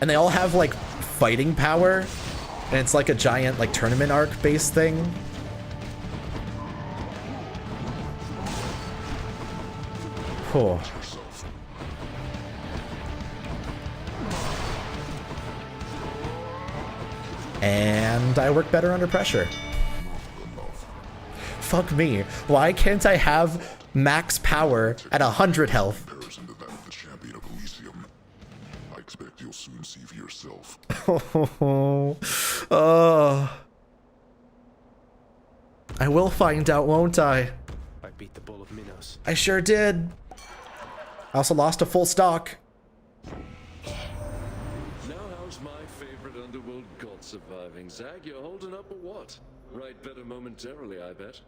And they all have, like, fighting power, and it's like a giant, like, tournament arc-based thing. Cool. And I work better under pressure. Fuck me. Why can't I have max power at 100 health? Comparison to that of the champion of Elysium. I expect you'll soon see for yourself. I will find out, won't I? I beat the Bull of Minos. I sure did. I also lost a full stock. Now how's my favorite underworld god surviving? Zag, you're holding up or what? Right better momentarily, I bet.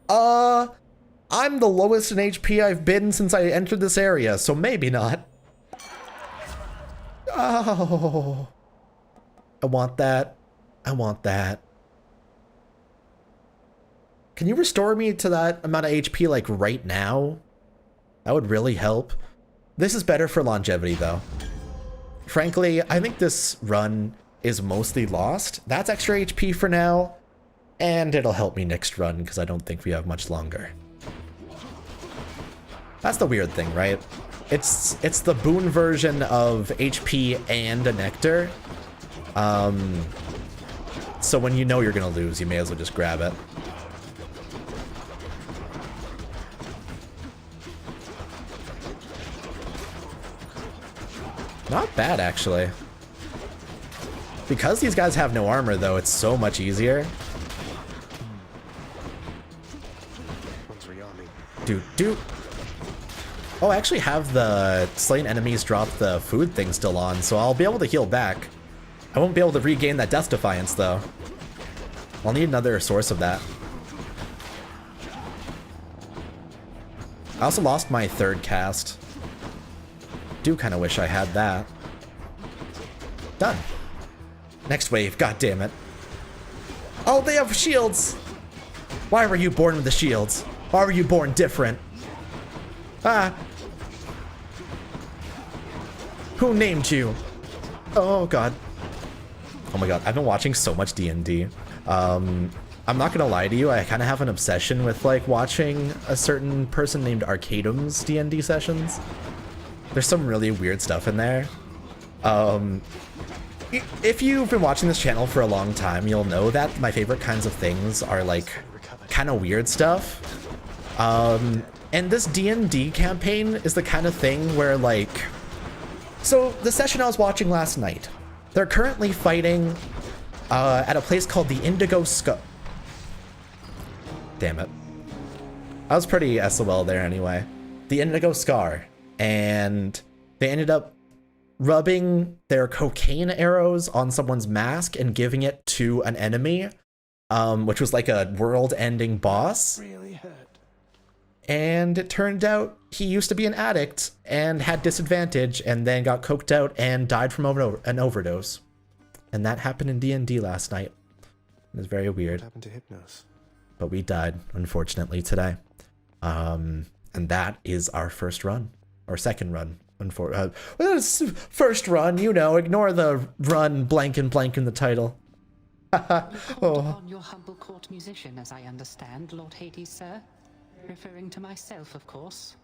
I'm the lowest in HP I've been since I entered this area, so maybe not. Oh. I want that. I want that. Can you restore me to that amount of HP, like, right now? That would really help. This is better for longevity, though. Frankly, I think this run is mostly lost. That's extra HP for now, and it'll help me next run, because I don't think we have much longer. That's the weird thing, right? It's the boon version of HP and a nectar. So when you know you're gonna lose, you may as well just grab it. Not bad, actually. Because these guys have no armor, though, it's so much easier. Dude. Oh, I actually have the slain enemies drop the food thing still on, so I'll be able to heal back. I won't be able to regain that Death Defiance, though. I'll need another source of that. I also lost my third cast. Do kind of wish I had that. Done. Next wave, god damn it. Oh, they have shields! Why were you born with the shields? Why were you born different? Ah! Who named you? Oh god. Oh my god, I've been watching so much D&D. I'm not gonna lie to you, I kind of have an obsession with like watching a certain person named Arcadum's D&D sessions. There's some really weird stuff in there. If you've been watching this channel for a long time, you'll know that my favorite kinds of things are like kind of weird stuff. And this D&D campaign is the kind of thing where like, so the session I was watching last night, they're currently fighting at a place called the Indigo Scar. Damn it. I was pretty SOL there anyway. The Indigo Scar. And they ended up rubbing their cocaine arrows on someone's mask and giving it to an enemy, which was like a world-ending boss. Really hurt. And it turned out he used to be an addict and had disadvantage and then got coked out and died from an overdose. And that happened in D&D last night. It was very weird. What happened to Hypnos? But we died, unfortunately, today. And that is our first run. Or second run. First run, you know, ignore the run blank and blank in the title. You called upon your humble court musician, as I understand, Lord Hades, sir. Referring to myself, of course.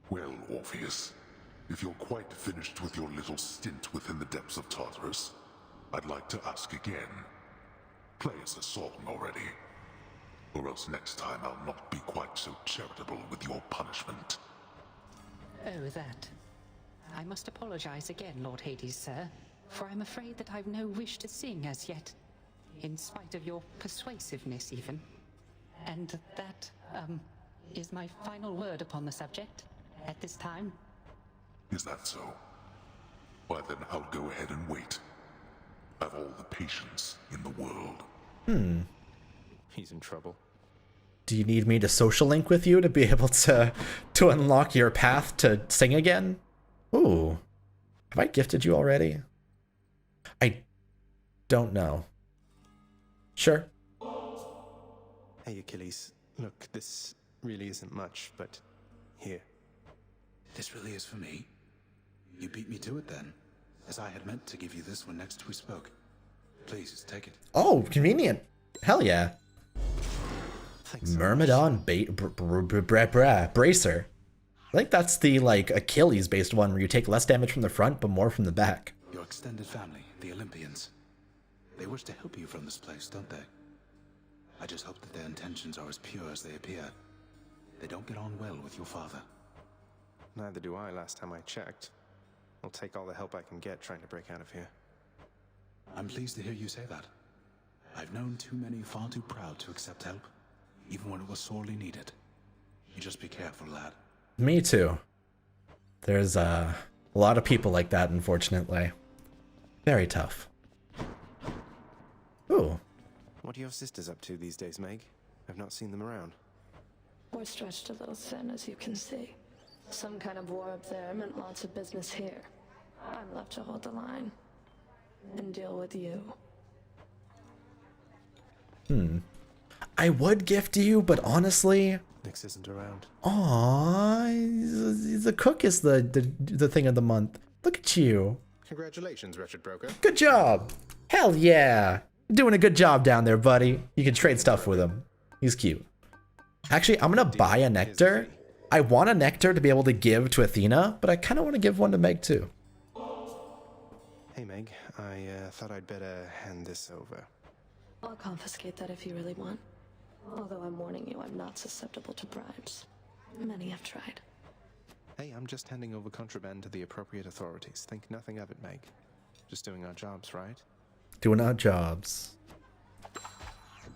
Well, Orpheus, if you're quite finished with your little stint within the depths of Tartarus, I'd like to ask again. Play us a song already. Or else next time I'll not be quite so charitable with your punishment. Oh, that. I must apologize again, Lord Hades, sir, for I'm afraid that I've no wish to sing as yet, in spite of your persuasiveness, even. And that, is my final word upon the subject, at this time. Is that so? Why then I'll go ahead and wait. I've all the patience in the world. He's in trouble. Do you need me to social link with you to be able to unlock your path to sing again? Ooh. Have I gifted you already? I don't know. Sure. Hey, Achilles. Look, this really isn't much, but here. This really is for me? You beat me to it then, as I had meant to give you this when next we spoke. Please, take it. Oh, convenient. Hell yeah. Thanks so Myrmidon Bracer. I think that's the like Achilles based one where you take less damage from the front but more from the back. Your extended family, the Olympians. They wish to help you from this place, don't they? I just hope that their intentions are as pure as they appear. They don't get on well with your father. Neither do I last time I checked. I'll take all the help I can get trying to break out of here. I'm pleased to hear you say that. I've known too many far too proud to accept help, even when it was sorely needed. You just be careful, lad. Me too. There's a lot of people like that, unfortunately. Very tough. Ooh. What are your sisters up to these days, Meg? I've not seen them around. We're stretched a little thin, as you can see. Some kind of war up there meant lots of business here. I'm left to hold the line and deal with you. I would gift you, but honestly, Nyx isn't around. aww, the cook is the thing of the month. Look at you. Congratulations, wretched broker. Good job. Hell yeah. Doing a good job down there, buddy. You can trade stuff with him. He's cute. Actually, I'm gonna buy a nectar. I want a nectar to be able to give to Athena, but I kind of want to give one to Meg too. Hey, Meg. I thought I'd better hand this over. I'll confiscate that if you really want. Although I'm warning you, I'm not susceptible to bribes. Many have tried. Hey, I'm just handing over contraband to the appropriate authorities. Think nothing of it, Meg. Just doing our jobs, right? Doing our jobs.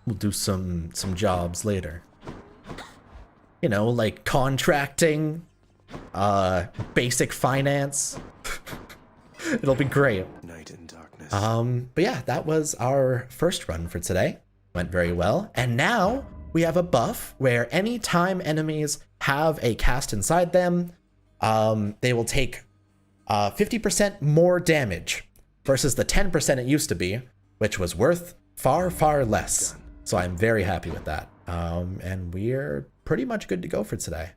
We'll do some jobs later. You know, like contracting, basic finance. It'll be great. Night in darkness. But yeah, that was our first run for today. Went very well. And now we have a buff where anytime enemies have a cast inside them, they will take 50% more damage versus the 10% it used to be, which was worth far, far less. So I'm very happy with that. And we're pretty much good to go for today.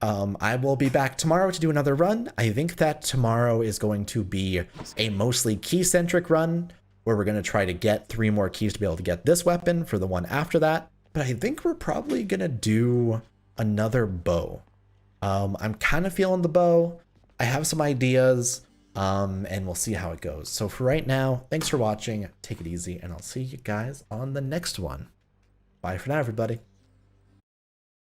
I will be back tomorrow to do another run. I think that tomorrow is going to be a mostly key-centric run, where we're going to try to get 3 more keys to be able to get this weapon for the one after that. But I think we're probably going to do another bow. I'm kind of feeling the bow. I have some ideas, and we'll see how it goes. So for right now, thanks for watching. Take it easy, and I'll see you guys on the next one. Bye for now, everybody.